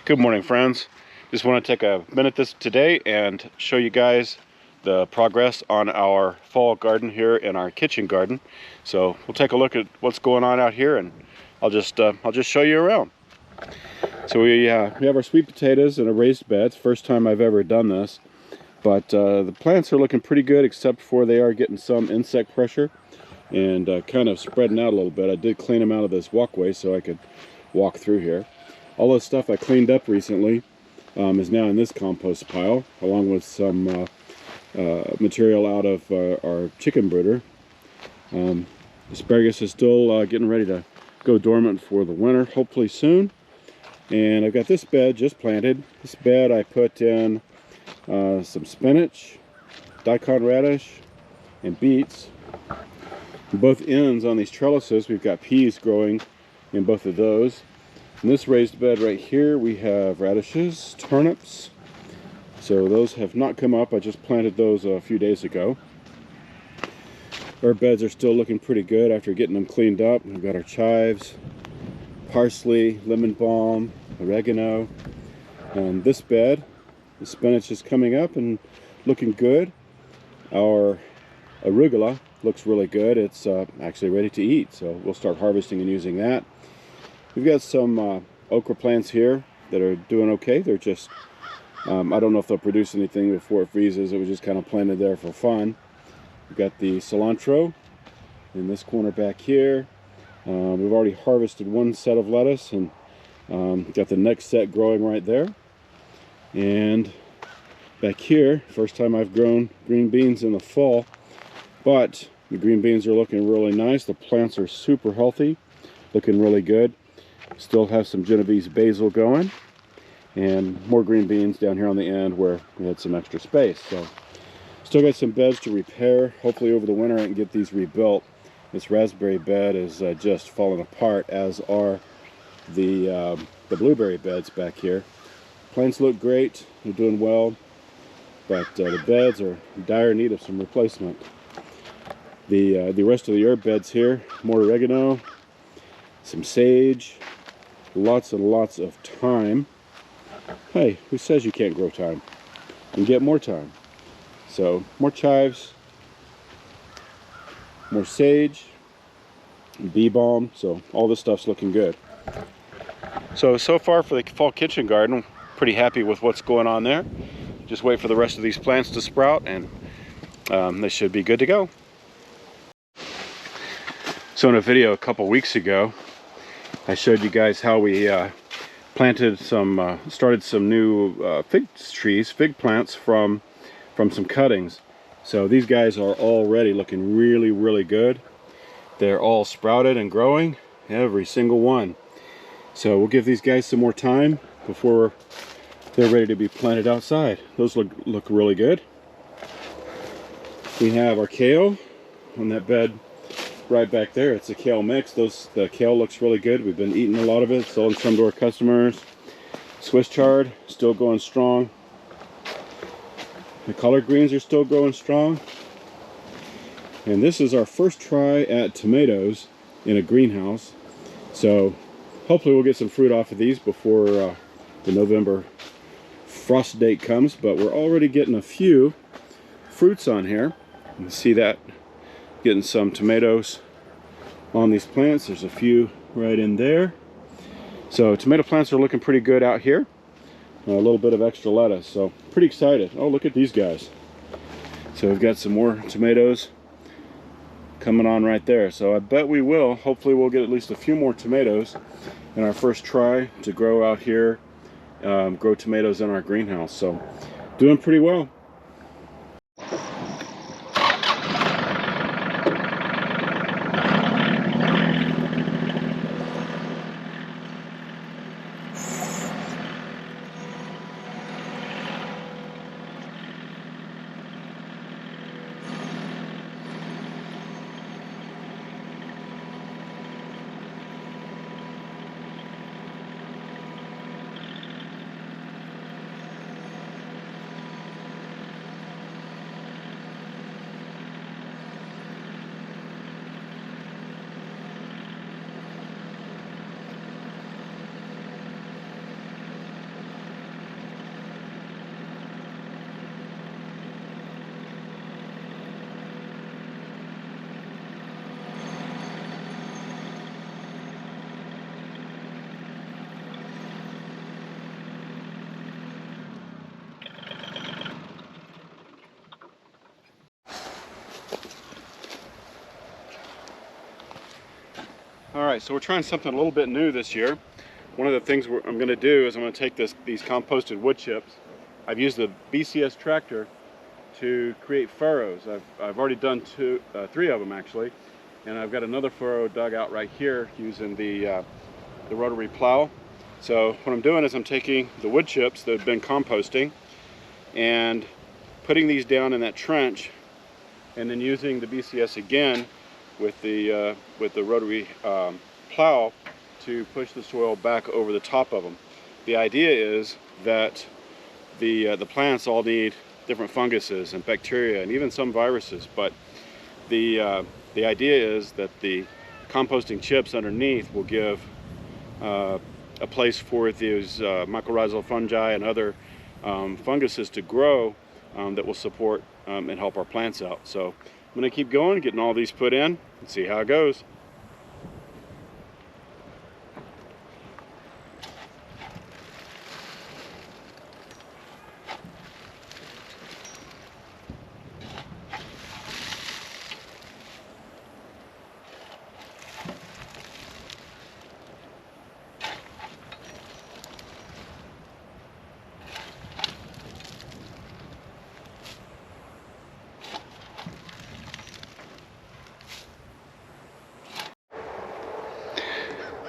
Good morning, friends. Just want to take a minute today and show you guys the progress on our fall garden here in our kitchen garden. So we'll take a look at what's going on out here, and I'll just show you around. So we have our sweet potatoes in a raised bed. First time I've ever done this, but the plants are looking pretty good, except for they are getting some insect pressure and kind of spreading out a little bit. I did clean them out of this walkway so I could walk through here. All the stuff I cleaned up recently is now in this compost pile, along with some material out of our chicken brooder. Asparagus is still getting ready to go dormant for the winter, hopefully soon. And I've got this bed just planted. This bed I put in some spinach, daikon radish, and beets. On both ends on these trellises we've got peas growing in both of those. In this raised bed right here we have radishes, turnips. So those have not come up. I just planted those a few days ago. Our beds are still looking pretty good after getting them cleaned up. We've got our chives, parsley, lemon balm, oregano. On this bed, the spinach is coming up and looking good. Our arugula looks really good. It's actually ready to eat, so we'll start harvesting and using that. We've got some okra plants here that are doing okay. They're just, I don't know if they'll produce anything before it freezes. It was just kind of planted there for fun. We've got the cilantro in this corner back here. We've already harvested one set of lettuce and got the next set growing right there. And back here, first time I've grown green beans in the fall, but the green beans are looking really nice. The plants are super healthy, looking really good. Still have some Genovese basil going, and more green beans down here on the end where we had some extra space. So still got some beds to repair. Hopefully over the winter I can get these rebuilt. This raspberry bed is just falling apart, as are the blueberry beds back here. Plants look great, they're doing well, but the beds are in dire need of some replacement. The rest of the herb beds here, more oregano, some sage, lots and lots of thyme. Hey, who says you can't grow thyme? You can get more thyme. So more chives, more sage, bee balm. So all this stuff's looking good. So far for the fall kitchen garden, pretty happy with what's going on there. Just wait for the rest of these plants to sprout, and they should be good to go. So in a video a couple weeks ago, I showed you guys how we planted started some new fig plants from some cuttings. So these guys are already looking really, really good. They're all sprouted and growing, every single one. So we'll give these guys some more time before they're ready to be planted outside. Those look really good. We have our kale on that bed right back there. It's a kale mix. The kale looks really good. We've been eating a lot of it, selling some to our customers. Swiss chard still going strong. The collard greens are still growing strong. And this is our first try at tomatoes in a greenhouse. So hopefully we'll get some fruit off of these before the November frost date comes. But we're already getting a few fruits on here. You can see that. Getting some tomatoes on these plants. There's a few right in there. So tomato plants are looking pretty good out here. A little bit of extra lettuce, so pretty excited. Oh, look at these guys. So we've got some more tomatoes coming on right there. So I bet we will. Hopefully we'll get at least a few more tomatoes in our first try to grow out here, grow tomatoes in our greenhouse. So doing pretty well. All right, so we're trying something a little bit new this year. One of the things I'm going to do is I'm going to take these composted wood chips. I've used the BCS tractor to create furrows. I've already done three of them actually, and I've got another furrow dug out right here using the rotary plow. So what I'm doing is I'm taking the wood chips that have been composting and putting these down in that trench, and then using the BCS again with the rotary plow to push the soil back over the top of them. The idea is that the plants all need different funguses and bacteria and even some viruses, but the idea is that the composting chips underneath will give a place for these mycorrhizal fungi and other funguses to grow that will support and help our plants out. So I'm going to keep going, getting all these put in and see how it goes.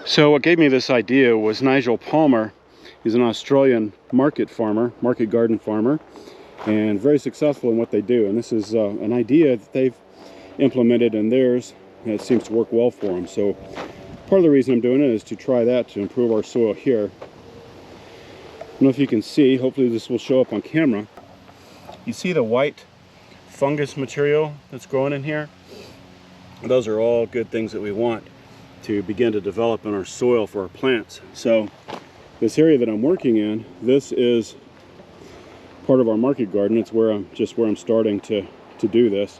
So what gave me this idea was Nigel Palmer. He's an Australian market garden farmer, and very successful in what they do. And this is an idea that they've implemented in theirs, and it seems to work well for them. So part of the reason I'm doing it is to try that, to improve our soil here. I don't know if you can see, hopefully this will show up on camera. You see the white fungus material that's growing in here? Those are all good things that we want to begin to develop in our soil for our plants. So this area that I'm working in, this is part of our market garden. It's where I'm starting to do this.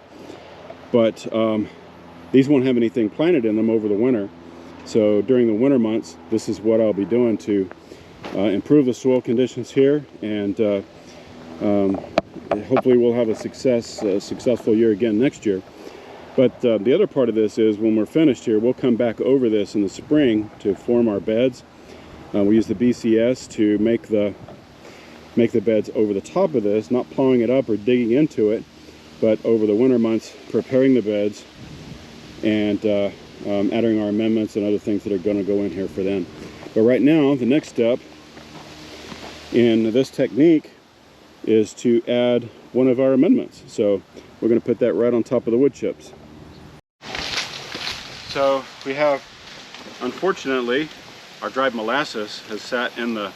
But these won't have anything planted in them over the winter. So during the winter months, this is what I'll be doing to improve the soil conditions here, and hopefully we'll have a successful year again next year. But the other part of this is when we're finished here, we'll come back over this in the spring to form our beds. We use the BCS to make the beds over the top of this, not plowing it up or digging into it, but over the winter months preparing the beds and adding our amendments and other things that are going to go in here for them. But right now, the next step in this technique is to add one of our amendments. So we're going to put that right on top of the wood chips. So we have, unfortunately, our dried molasses has sat in the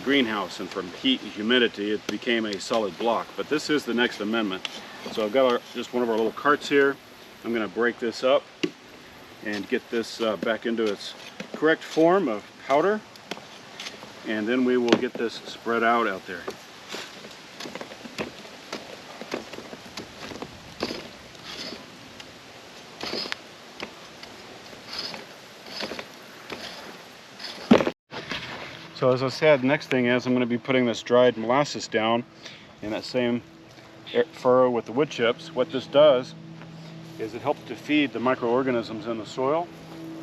greenhouse, and from heat and humidity it became a solid block. But this is the next amendment. So I've got just one of our little carts here. I'm going to break this up and get this back into its correct form of powder, and then we will get this spread out there. So as I said, the next thing is I'm going to be putting this dried molasses down in that same furrow with the wood chips. What this does is it helps to feed the microorganisms in the soil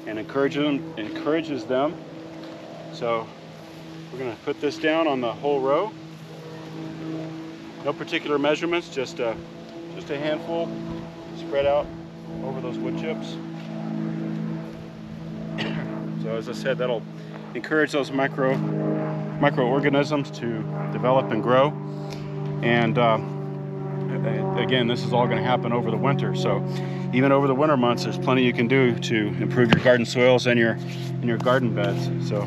and encourages them. So we're going to put this down on the whole row. No particular measurements, just a handful spread out over those wood chips. So as I said, that'll encourage those microorganisms to develop and grow. And again, this is all going to happen over the winter. So even over the winter months, there's plenty you can do to improve your garden soils and your garden beds. So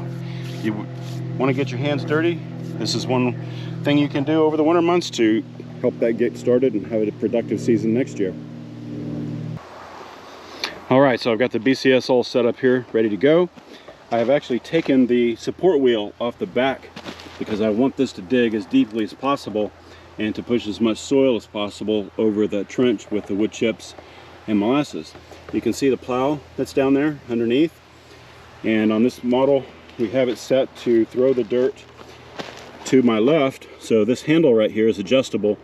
you want to get your hands dirty, this is one thing you can do over the winter months to help that get started and have a productive season next year. All right, so I've got the BCS all set up here, ready to go. I have actually taken the support wheel off the back because I want this to dig as deeply as possible and to push as much soil as possible over the trench with the wood chips and molasses. You can see the plow that's down there underneath, and on this model we have it set to throw the dirt to my left. So this handle right here is adjustable.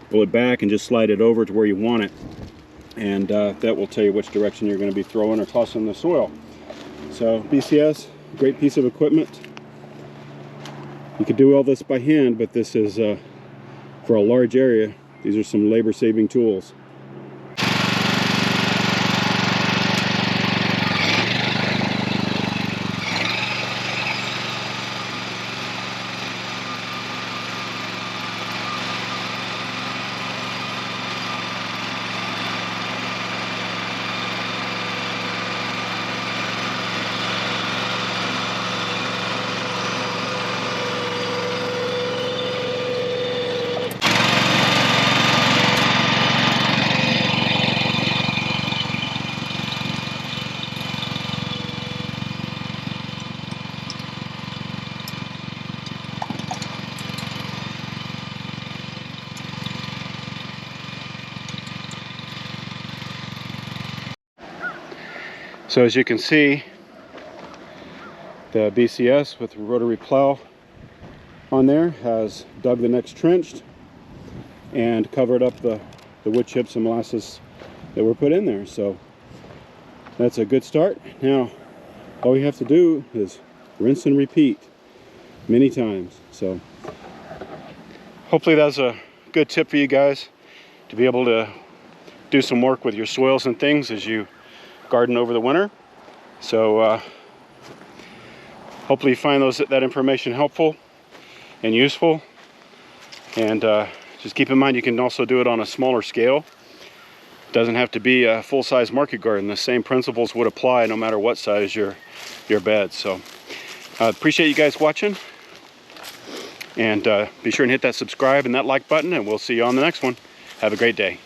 Pull it back and just slide it over to where you want it, and that will tell you which direction you're going to be throwing or tossing the soil. So BCS, great piece of equipment. You could do all this by hand, but this is for a large area. These are some labor-saving tools. So as you can see, the BCS with the rotary plow on there has dug the next trench and covered up the wood chips and molasses that were put in there. So that's a good start. Now all we have to do is rinse and repeat many times. So hopefully that's a good tip for you guys to be able to do some work with your soils and things as you garden over the winter. So hopefully you find that information helpful and useful. And just keep in mind you can also do it on a smaller scale. It doesn't have to be a full-size market garden. The same principles would apply no matter what size your bed. So appreciate you guys watching, and be sure and hit that subscribe and that like button, and we'll see you on the next one. Have a great day.